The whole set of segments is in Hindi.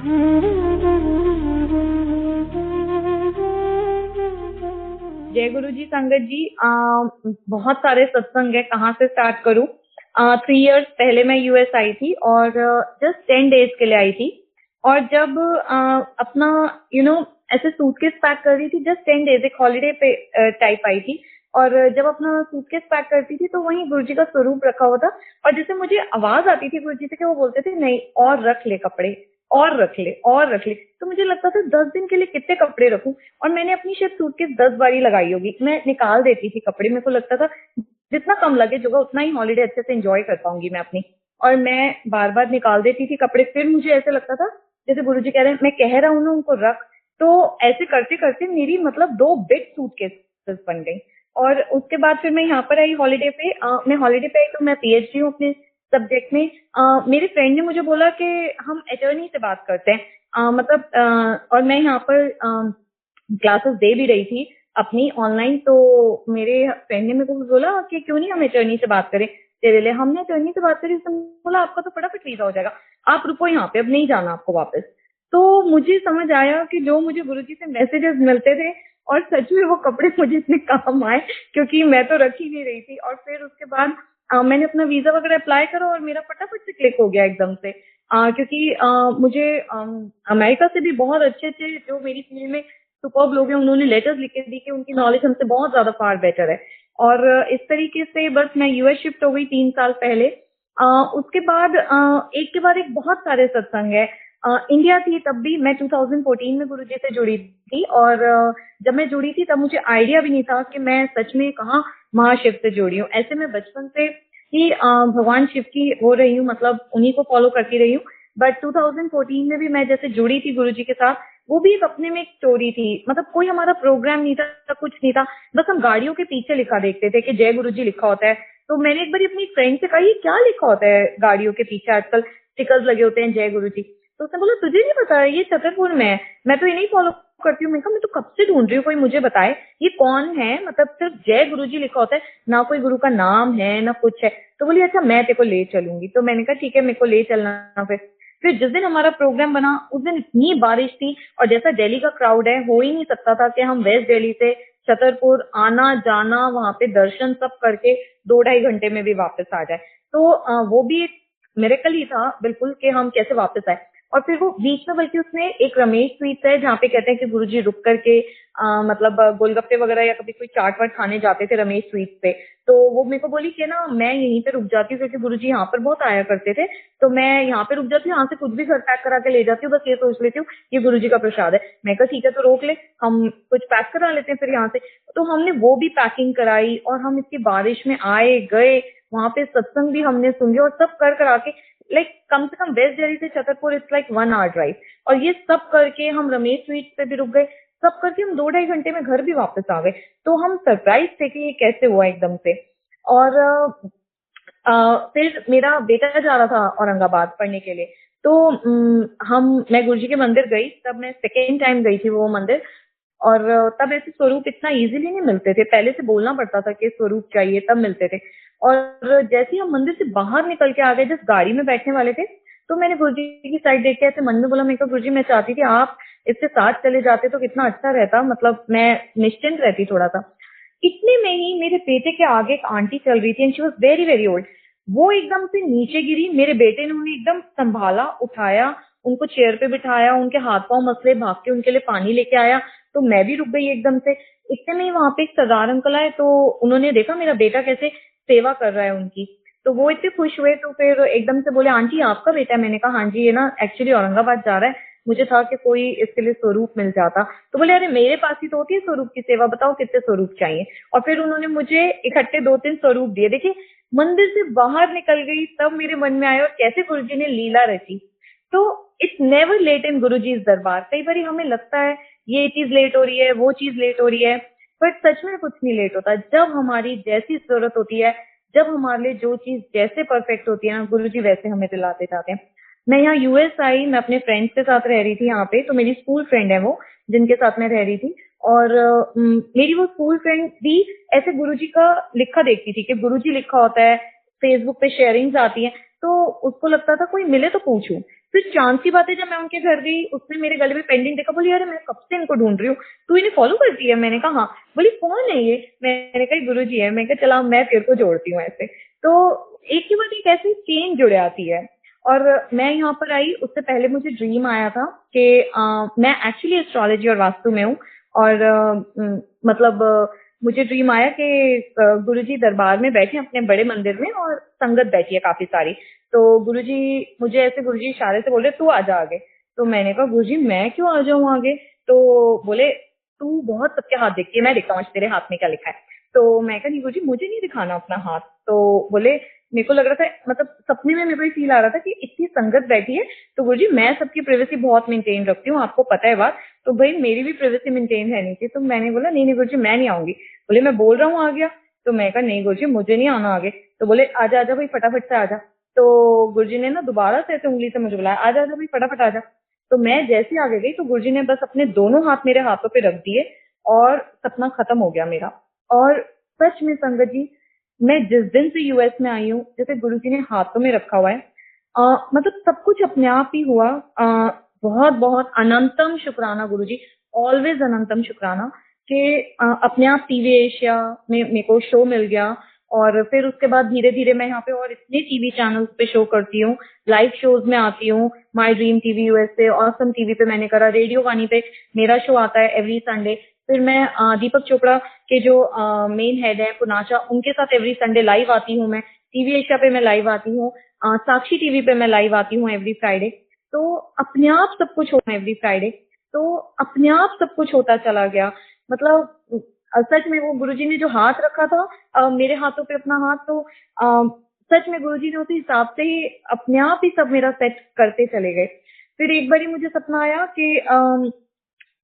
जय गुरु जी, संगत जी। बहुत सारे सत्संग है, कहाँ से स्टार्ट करूँ। 3 इयर्स पहले मैं यूएस आई थी और जस्ट 10 डेज के लिए आई थी। और जब अपना ऐसे सूटकेस पैक कर रही थी, जस्ट 10 डेज, एक हॉलीडे पे टाइप आई थी। और जब अपना सूटकेस पैक करती थी तो वहीं गुरु जी का स्वरूप रखा हुआ था। और जैसे मुझे आवाज आती थी गुरु जी से कि वो बोलते थे नहीं और रख ले कपड़े, और रख ले और रख ले। तो मुझे लगता था 10 दिन के लिए कितने कपड़े रखूं। और मैंने अपनी शायद सूटकेस 10 बारी लगाई होगी। मैं निकाल देती थी कपड़े, मेरे को लगता था जितना कम लगेज होगा उतना ही हॉलीडे अच्छे से एंजॉय कर पाऊंगी मैं अपनी। और मैं बार बार निकाल देती थी कपड़े। फिर मुझे ऐसे लगता था जैसे गुरुजी कह रहे हैं, मैं कह रहा हूँ ना उनको रख। तो ऐसे करते करते मेरी मतलब 2 बिग सूटकेसेस बन गई। और उसके बाद फिर मैं यहाँ पर आई हॉलीडे पे। मैं हॉलीडे पे आई तो मैं पीएचडी हूँ अपने सब्जेक्ट में। मेरे फ्रेंड ने मुझे बोला कि हम अटर्नी से बात करते हैं। और मैं यहाँ पर क्लासेस दे भी रही थी अपनी ऑनलाइन। तो मेरे फ्रेंड ने मेरे को बोला कि क्यों नहीं हम अटर्नी से बात करें तेरे लिए। हमने अटर्नी से बात करी, उसने बोला आपका तो फटाफट वीजा हो जाएगा, आप रुको यहाँ पे, अब नहीं जाना आपको वापस। तो मुझे समझ आया कि जो मुझे गुरुजी से मैसेजेस मिलते थे और सच में वो कपड़े मुझे इतने काम आए, क्योंकि मैं तो रख ही नहीं रही थी। और फिर उसके बाद मैंने अपना वीजा वगैरह अप्लाई करा और मेरा फटाफट से क्लिक हो गया एकदम से। क्योंकि मुझे अमेरिका से भी बहुत अच्छे अच्छे जो मेरी फील्ड में सुपर्ब लोग हैं, उन्होंने लेटर्स लिख के दी कि उनकी नॉलेज हमसे बहुत ज्यादा फार बेटर है। और इस तरीके से बस मैं यूएस शिफ्ट हो गई 3 साल पहले। उसके बाद एक के बाद एक बहुत सारे सत्संग है। इंडिया थी तब भी मैं 2014 में गुरुजी से जुड़ी थी। और जब मैं जुड़ी थी तब मुझे आइडिया भी नहीं था कि मैं सच में कहाँ महाशिव से जुड़ी हूँ। ऐसे मैं बचपन से ही भगवान शिव की हो रही हूँ, मतलब उन्हीं को फॉलो करती रही हूँ। बट 2014 में भी मैं जैसे जुड़ी थी गुरुजी के साथ, वो भी एक अपने में एक स्टोरी थी। मतलब कोई हमारा प्रोग्राम नहीं था, कुछ नहीं था। बस हम गाड़ियों के पीछे लिखा देखते थे कि जय गुरुजी लिखा होता है। तो मैंने एक बार अपनी फ्रेंड से कहा ये क्या लिखा होता है गाड़ियों के पीछे, आजकल स्टिकर्स लगे होते हैं जय गुरुजी। तो उसने बोला तुझे नहीं पता है, ये छतरपुर में है, मैं तो ये नहीं फॉलो करती हूँ। मैं कहा मैं तो कब से ढूंढ रही हूँ कोई मुझे बताए ये कौन है, मतलब सिर्फ जय गुरुजी लिखा होता है, ना कोई गुरु का नाम है ना कुछ है। तो बोली अच्छा मैं तेरे को ले चलूंगी। तो मैंने कहा ठीक है, मेरे को ले चलना। फिर जिस दिन हमारा प्रोग्राम बना उस दिन इतनी बारिश थी, और जैसा दिल्ली का क्राउड है, हो ही नहीं सकता था कि हम वेस्ट दिल्ली से छतरपुर आना जाना, वहां पे दर्शन सब करके 2-2.5 घंटे में भी वापस आ जाए। तो वो भी एक मिरेकल ही था बिल्कुल कि हम कैसे वापस आए। और फिर वो बीच में बल्कि उसने एक रमेश स्वीट्स है जहाँ पे कहते हैं कि गुरुजी रुक करके मतलब गोलगप्पे वगैरह या कभी कोई चाट वाट खाने जाते थे रमेश स्वीट्स पे। तो वो मेरे को बोली कि ना मैं यहीं पे रुक जाती हूँ क्योंकि गुरुजी यहाँ पर बहुत आया करते थे, तो मैं यहाँ पे रुक जाती हूँ, यहाँ से कुछ भी घर पैक करा के ले जाती हूँ, बस ये सोच लेती हूँ ये गुरुजी का प्रसाद है। मैं कहा ठीक है तो रोक ले, हम कुछ पैक करा लेते हैं फिर यहाँ से। तो हमने वो भी पैकिंग कराई और हम इतनी बारिश में आए गए, वहां पे सत्संग भी हमने सुन लिया और सब कर करा के लाइक कम से कम वेस्ट दिल्ली से Chhatarpur it's like 1 hour drive. और ये सब करके हम रमेश स्वीट पे भी रुक गए, सब करके हम 2-2.5 घंटे में घर भी वापस आ गए। तो हम सरप्राइज थे कि ये कैसे हुआ एकदम से। और फिर मेरा बेटा जा रहा था औरंगाबाद पढ़ने के लिए। तो मैं गुरुजी के मंदिर गई, तब मैं सेकेंड टाइम गई थी वो मंदिर। और तब ऐसे स्वरूप इतना इजीली नहीं मिलते थे, पहले से बोलना पड़ता था कि स्वरूप चाहिए तब मिलते थे। और जैसे ही हम मंदिर से बाहर निकल के आ गए, जिस गाड़ी में बैठने वाले थे, तो मैंने गुरुजी की साइड देख के ऐसे मन में बोला, मैं कहा गुरुजी मैं चाहती थी आप इसके साथ चले जाते तो कितना अच्छा रहता, मतलब मैं निश्चिंत रहती थोड़ा सा। इतने में ही मेरे बेटे के आगे एक आंटी चल रही थी and she was very very old. वो एकदम से नीचे गिरी, मेरे बेटे ने उन्हें एकदम संभाला, उठाया, उनको चेयर पे बिठाया, उनके हाथ पांव मसले, भाग के उनके लिए पानी लेके आया। तो मैं भी रुक गई एकदम से। इतने में ही वहां पे एक सरदार अंकल आए, तो उन्होंने देखा मेरा बेटा कैसे सेवा कर रहा है उनकी। तो वो इतने खुश हुए, तो फिर एकदम से बोले आंटी आपका बेटा है? मैंने कहा हाँ जी, ये ना एक्चुअली औरंगाबाद जा रहा है, मुझे था कि कोई इसके लिए स्वरूप मिल जाता। तो बोले अरे मेरे पास ही तो होती है स्वरूप की सेवा, बताओ कितने स्वरूप चाहिए। और फिर उन्होंने मुझे इकट्ठे 2-3 स्वरूप दिए। देखिए मंदिर से बाहर निकल गई तब मेरे मन में आया और कैसे गुरुजी ने लीला रची। तो इट्स नेवर लेट इन गुरुजी's दरबार। कई बार हमें लगता है ये चीज लेट हो रही है, वो चीज लेट हो रही है, बट सच में कुछ नहीं लेट होता। जब हमारी जैसी जरूरत होती है, जब हमारे लिए जो चीज जैसे परफेक्ट होती है ना, गुरुजी वैसे हमें दिलाते जाते हैं। मैं यहाँ यूएस आई, मैं अपने फ्रेंड्स के साथ रह रही थी यहाँ पे। तो मेरी स्कूल फ्रेंड है वो, जिनके साथ मैं रह रही थी। और मेरी वो स्कूल फ्रेंड भी ऐसे गुरुजी का लिखा देखती थी कि गुरुजी लिखा होता है, फेसबुक पे शेयरिंग्स आती हैं, तो उसको लगता था कोई मिले तो पूछूं। फिर चांद की बात है, जब मैं उनके घर गई, उसने मेरे गले में पेंडेंट देखा, बोली अरे मैं कब से इनको ढूंढ रही हूँ, तू इन्हें फॉलो करती है? मैंने कहा हाँ। बोली कौन है ये? मैंने कहा गुरु जी है। मैं कहा चला मैं तेरे को जोड़ती हूँ ऐसे। तो एक के बाद एक ऐसी चेन जुड़ जाती है। और मैं यहाँ पर आई, उससे पहले मुझे ड्रीम आया था कि मैं एक्चुअली एस्ट्रोलॉजी और वास्तु में हूँ। और मतलब मुझे ड्रीम आया कि गुरुजी दरबार में बैठे अपने बड़े मंदिर में और संगत बैठी है काफी सारी। तो गुरुजी मुझे ऐसे गुरुजी इशारे से बोल रहे तू आ जा आगे। तो मैंने कहा गुरुजी मैं क्यों आ जाऊं आगे? तो बोले तू बहुत सबके हाथ देखती है, मैं देखता हूँ तेरे हाथ में क्या लिखा है। तो मैं कहा नहीं गुरुजी मुझे नहीं दिखाना अपना हाथ। तो बोले मेरे को लग रहा था, मतलब सपने में मेरे को फील आ रहा था कि इतनी संगत बैठी है, तो गुरुजी मैं सबकी प्राइवेसी बहुत मेंटेन रखती हूँ, आपको पता है बात, तो भाई मेरी भी प्राइवेसी मेंटेन रहनी चाहिए। तो मैंने बोला नहीं नहीं गुरुजी मैं नहीं आऊंगी। बोले मैं बोल रहा हूँ आ गया। तो मैं कहा नहीं गुरुजी मुझे नहीं आना आगे। तो बोले आजा आजा भाई फटाफट से आजा। तो गुरुजी ने ना दोबारा से ऐसे उंगली से मुझे बुलाया आजा आजा भाई फटाफट आजा। तो मैं जैसे आगे गई तो गुरुजी ने बस अपने दोनों हाथ मेरे हाथों पे रख दिए और सपना खत्म हो गया मेरा। और सच में संगत जी, मैं जिस दिन से यूएस में आई हूँ, जैसे गुरुजी ने हाथों में रखा हुआ है, मतलब सब कुछ अपने आप ही हुआ। बहुत बहुत अनंतम शुक्राना गुरुजी, ऑलवेज अनंतम शुक्राना कि अपने आप टीवी एशिया में मेरे को शो मिल गया। और फिर उसके बाद धीरे धीरे मैं यहाँ पे और इतने टीवी चैनल्स पे शो करती हूँ, लाइव शोज में आती हूँ। My dream TV USA, awesome TV पे मैंने करा, रेडियो वानी पे मेरा शो आता है एवरी संडे। फिर मैं दीपक चोपड़ा के जो मेन हेड है पुनाचा, उनके साथ एवरी संडे लाइव आती हूँ। मैं टीवी एशिया पे मैं लाइव आती हूँ, साक्षी टीवी पे मैं लाइव आती हूँ एवरी फ्राइडे। तो अपने आप सब कुछ होता है एवरी फ्राइडे। तो अपने आप सब कुछ होता चला गया। मतलब सच में वो गुरुजी ने जो हाथ रखा था मेरे हाथों पे अपना हाथ, तो सच में गुरुजी ने उसी हिसाब से ही अपने आप ही सब मेरा सेट करते चले गए। फिर एक बार मुझे सपना आया कि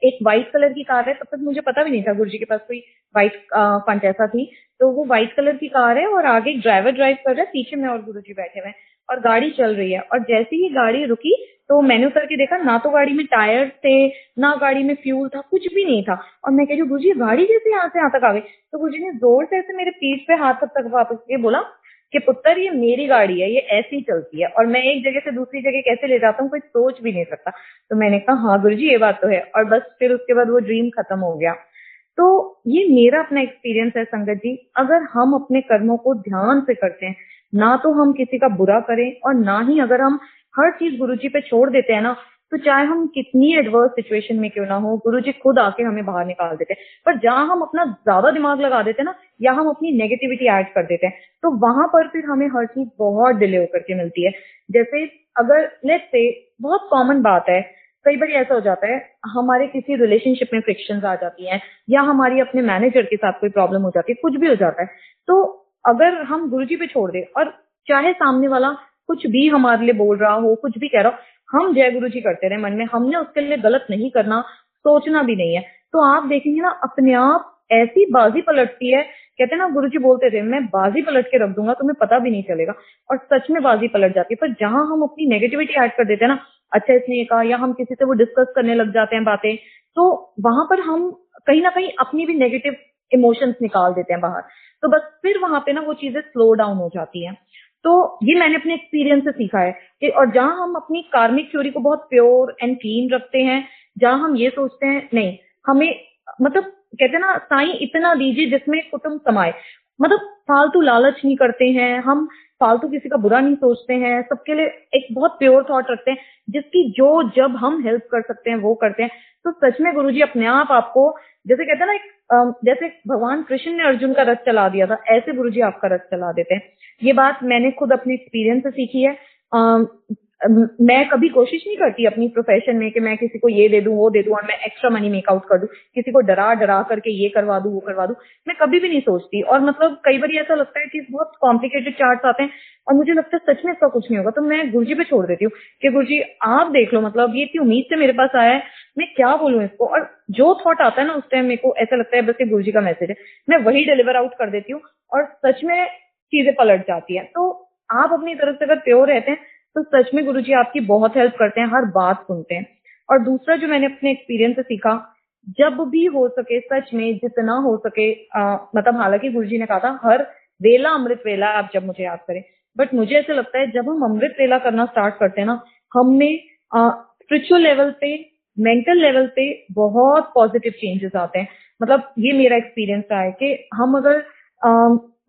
एक व्हाइट कलर की कार है, तब तक मुझे पता भी नहीं था गुरुजी के पास कोई व्हाइट फंट ऐसा थी। तो वो व्हाइट कलर की कार है और आगे एक ड्राइवर ड्राइव कर रहा है, पीछे में और गुरुजी बैठे हुए हैं और गाड़ी चल रही है। और जैसे ही गाड़ी रुकी तो मैंने उतर के देखा, ना तो गाड़ी में टायर थे, ना गाड़ी में फ्यूल था, कुछ भी नहीं था। और मैं कह रही हूँ गुरुजी गाड़ी कैसे यहाँ से यहाँ तक आ गई? तो गुरुजी ने जोर से ऐसे मेरे पीठ पे हाथ तक वापस के बोला कि पुत्र ये मेरी गाड़ी है, ये ऐसी चलती है और मैं एक जगह से दूसरी जगह कैसे ले जाता हूँ कोई सोच भी नहीं सकता। तो मैंने कहा हाँ गुरुजी ये बात तो है। और बस फिर उसके बाद वो ड्रीम खत्म हो गया। तो ये मेरा अपना एक्सपीरियंस है संगत जी। अगर हम अपने कर्मों को ध्यान से करते हैं, ना तो हम किसी का बुरा करें और ना ही अगर हम हर चीज गुरुजी पे छोड़ देते हैं ना, तो चाहे हम कितनी एडवर्स सिचुएशन में क्यों ना हो, गुरुजी खुद आके हमें बाहर निकाल देते हैं। पर जहां हम अपना ज्यादा दिमाग लगा देते हैं ना, या हम अपनी नेगेटिविटी ऐड कर देते हैं, तो वहां पर फिर हमें हर चीज बहुत डिले होकर के मिलती है। जैसे अगर लेट्स से, बहुत कॉमन बात है, कई बार ऐसा हो जाता है हमारे किसी रिलेशनशिप में फ्रिक्शंस आ जाती हैं, या हमारी अपने मैनेजर के साथ कोई प्रॉब्लम हो जाती है, कुछ भी हो जाता है। तो अगर हम गुरुजी पे छोड़ दें और चाहे सामने वाला कुछ भी हमारे लिए बोल रहा हो, कुछ भी कह रहा हो, हम जय गुरुजी करते रहे मन में, हमने उसके लिए गलत नहीं करना, सोचना भी नहीं है, तो आप देखेंगे ना अपने आप ऐसी बाजी पलटती है। कहते हैं ना गुरुजी बोलते थे मैं बाजी पलट के रख दूंगा, तुम्हें पता भी नहीं चलेगा। और सच में बाजी पलट जाती है। पर जहां हम अपनी नेगेटिविटी ऐड कर देते हैं ना, अच्छा इसने ये कहा, या हम किसी से वो डिस्कस करने लग जाते हैं बातें, तो वहां पर हम कहीं ना कहीं अपनी भी नेगेटिव इमोशंस निकाल देते हैं बाहर। तो बस फिर वहां पे ना वो चीजें स्लो डाउन हो जाती हैं। तो ये मैंने अपने एक्सपीरियंस से सीखा है कि, और जहां हम अपनी कार्मिक थ्योरी को बहुत प्योर एंड क्लीन रखते हैं, जहां हम ये सोचते हैं नहीं हमें, मतलब कहते हैं ना साईं इतना दीजिए जिसमें कुटुंब समाए, मतलब फालतू लालच नहीं करते हैं हम, फालतू किसी का बुरा नहीं सोचते हैं, सबके लिए एक बहुत प्योर थॉट रखते हैं, जिसकी जो जब हम हेल्प कर सकते हैं वो करते हैं। तो सच में गुरुजी अपने आप आपको, जैसे कहते हैं ना एक जैसे भगवान कृष्ण ने अर्जुन का रथ चला दिया था, ऐसे गुरुजी आपका रथ चला देते हैं। ये बात मैंने खुद अपने एक्सपीरियंस से सीखी है। मैं कभी कोशिश नहीं करती अपनी प्रोफेशन में कि मैं किसी को ये दे दूं वो दे दूं और मैं एक्स्ट्रा मनी मेक आउट कर दूं, किसी को डरा डरा करके ये करवा दूं वो करवा दूं, मैं कभी भी नहीं सोचती। और मतलब कई बार ऐसा लगता है कि बहुत कॉम्प्लिकेटेड चार्ट्स आते हैं और मुझे लगता है सच में इसका कुछ नहीं होगा, तो मैं गुरुजी पे छोड़ देती हूँ कि गुरुजी आप देख लो, मतलब ये इतनी उम्मीद से मेरे पास आया है, मैं क्या बोलूं इसको। और जो थॉट आता है ना उस टाइम मेरे को ऐसा लगता है बस ये गुरुजी का मैसेज है, मैं वही डिलीवर आउट कर देती हूँ और सच में चीजें पलट जाती है। तो आप अपनी तरफ से अगर प्योर रहते हैं तो सच में गुरुजी आपकी बहुत हेल्प करते हैं, हर बात सुनते हैं। और दूसरा जो मैंने अपने एक्सपीरियंस से सीखा, जब भी हो सके सच में जितना हो सके, मतलब हालांकि गुरुजी ने कहा था हर वेला अमृत वेला, आप जब मुझे याद करें, बट मुझे ऐसा लगता है जब हम अमृत वेला करना स्टार्ट करते हैं ना, हम में स्पिरिचुअल लेवल पे, मेंटल लेवल पे बहुत पॉजिटिव चेंजेस आते हैं। मतलब ये मेरा एक्सपीरियंस रहा है कि हम अगर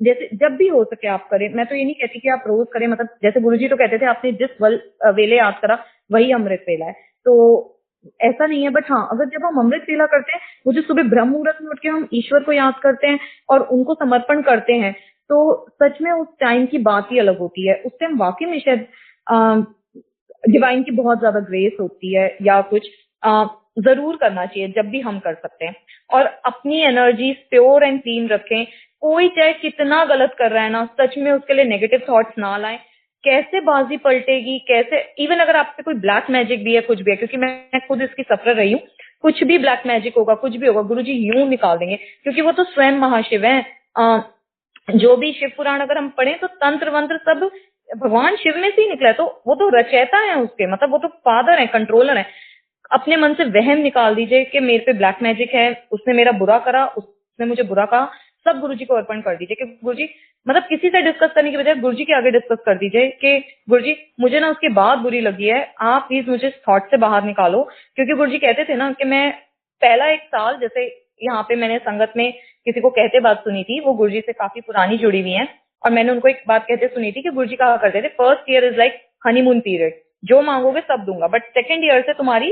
जैसे जब भी हो सके आप करें। मैं तो ये नहीं कहती कि आप रोज करें, मतलब जैसे गुरुजी तो कहते थे आपने जिस वेले याद करा वही अमृत वेला है, तो ऐसा नहीं है। बट हाँ, अगर जब हम अमृत वेला करते हैं, वो जो सुबह ब्रह्म मुहूर्त में उठ के हम ईश्वर को याद करते हैं और उनको समर्पण करते हैं, तो सच में उस टाइम की बात ही अलग होती है। उस टाइम वाकई में शायद डिवाइन की बहुत ज्यादा ग्रेस होती है या कुछ। जरूर करना चाहिए जब भी हम कर सकते हैं, और अपनी एनर्जी प्योर एंड क्लीन रखें। कोई चाहे कितना गलत कर रहा है ना, सच में उसके लिए नेगेटिव थॉट्स ना लाएं। कैसे बाजी पलटेगी, कैसे इवन अगर आप पे कोई ब्लैक मैजिक भी है, कुछ भी है, क्योंकि मैं खुद इसकी सफर रही हूँ। कुछ भी ब्लैक मैजिक होगा, कुछ भी होगा, गुरुजी यूं निकाल देंगे, क्योंकि वो तो स्वयं महाशिव है। जो भी शिव पुराण अगर हम पढ़ें तो तंत्र वंत्र सब भगवान शिव में से ही निकला है, तो वो तो रचयिता है उसके, मतलब वो तो फादर है, कंट्रोलर है। अपने मन से वहम निकाल दीजिए कि मेरे पे ब्लैक मैजिक है, उसने मेरा बुरा करा, उसने मुझे बुरा कहा, सब गुरुजी को अर्पण कर दीजिए कि गुरुजी, मतलब किसी से डिस्कस करने की बजाय गुरुजी के आगे डिस्कस कर दीजिए कि गुरुजी मुझे ना उसकी बात बुरी लगी है, आप प्लीज मुझे इस थॉट से बाहर निकालो। क्योंकि गुरुजी कहते थे ना कि मैं पहला एक साल, जैसे यहाँ पे मैंने संगत में किसी को कहते बात सुनी थी, वो गुरुजी से काफी पुरानी जुड़ी हुई है, और मैंने उनको एक बात कहते सुनी थी कि गुरुजी कहा करते थे, first year is like honeymoon period, जो मांगोगे सब दूंगा, बट सेकेंड ईयर से तुम्हारी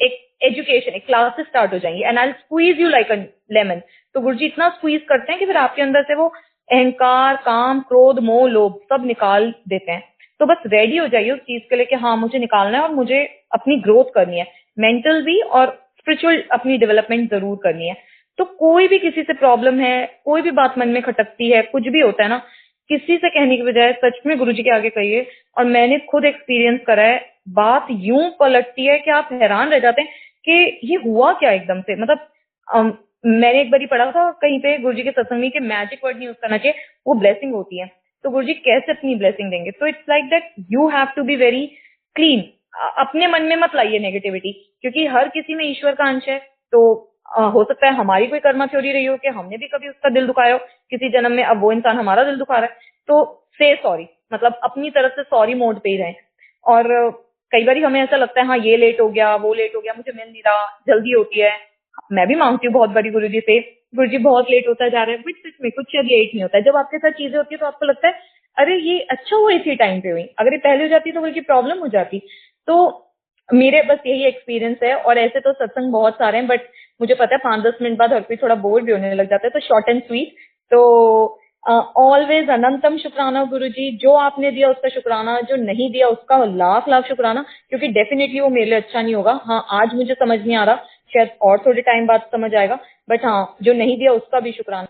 एक एजुकेशन, एक क्लासेस स्टार्ट हो जाएंगी, and I squeeze you like a lemon. तो गुरुजी इतना स्क्वीज करते हैं कि फिर आपके अंदर से वो अहंकार, काम, क्रोध, मोह, लोभ सब निकाल देते हैं। तो बस रेडी हो जाइए उस चीज के लिए कि हाँ मुझे निकालना है और मुझे अपनी ग्रोथ करनी है, मेंटल भी और स्पिरिचुअल अपनी डेवलपमेंट जरूर करनी है। तो कोई भी किसी से प्रॉब्लम है, कोई भी बात मन में खटकती है, कुछ भी होता है ना, किसी से कहने के बजाय सच में गुरुजी के आगे कहिए। और मैंने खुद एक्सपीरियंस करा है, बात यूं पलटती है कि आप हैरान रह जाते हैं कि ये हुआ क्या एकदम से। मतलब मैंने एक बार ही पढ़ा था कहीं पे गुरुजी के सत्संग में कि मैजिक वर्ड नहीं यूज करना चाहिए, वो ब्लेसिंग होती है। तो गुरुजी कैसे अपनी ब्लेसिंग देंगे? तो it's like that you have to be very clean. अपने मन में मत लाइए नेगेटिविटी, क्योंकि हर किसी में ईश्वर का अंश है। तो हो सकता है हमारी कोई कर्मा थ्योरी रही हो कि हमने भी कभी उसका दिल दुखाया हो किसी जन्म में, अब वो इंसान हमारा दिल दुखा रहा है, तो से सॉरी, मतलब अपनी तरफ से सॉरी मोड पे ही रहें। और कई बार हमें ऐसा लगता है हाँ ये लेट हो गया, वो लेट हो गया, मुझे मिल नहीं रहा, जल्दी होती है। मैं भी मांगती हूँ बहुत बड़ी गुरुजी से, गुरुजी बहुत लेट होता जा रहा है, बट सच में कुछ शायद लेट नहीं होता है। जब आपके साथ चीजें होती है तो आपको लगता है अरे ये अच्छा हुआ इसी टाइम पे हुई, अगर ये पहले हो जाती तो बल्कि प्रॉब्लम हो जाती। तो मेरे बस यही एक्सपीरियंस है। और ऐसे तो सत्संग बहुत सारे हैं, बट मुझे पता है 5-10 मिनट बाद हर कोई थोड़ा बोर भी होने लग जाता है, तो शॉर्ट एंड स्वीट। तो ऑलवेज अनंतम शुक्राना गुरुजी, जो आपने दिया उसका शुक्राना, जो नहीं दिया उसका लाख लाख शुक्राना, क्योंकि डेफिनेटली वो मेरे लिए अच्छा नहीं होगा। हाँ आज मुझे समझ नहीं आ रहा, शायद और थोड़े टाइम बाद समझ आएगा, बट हाँ जो नहीं दिया उसका भी शुक्राना।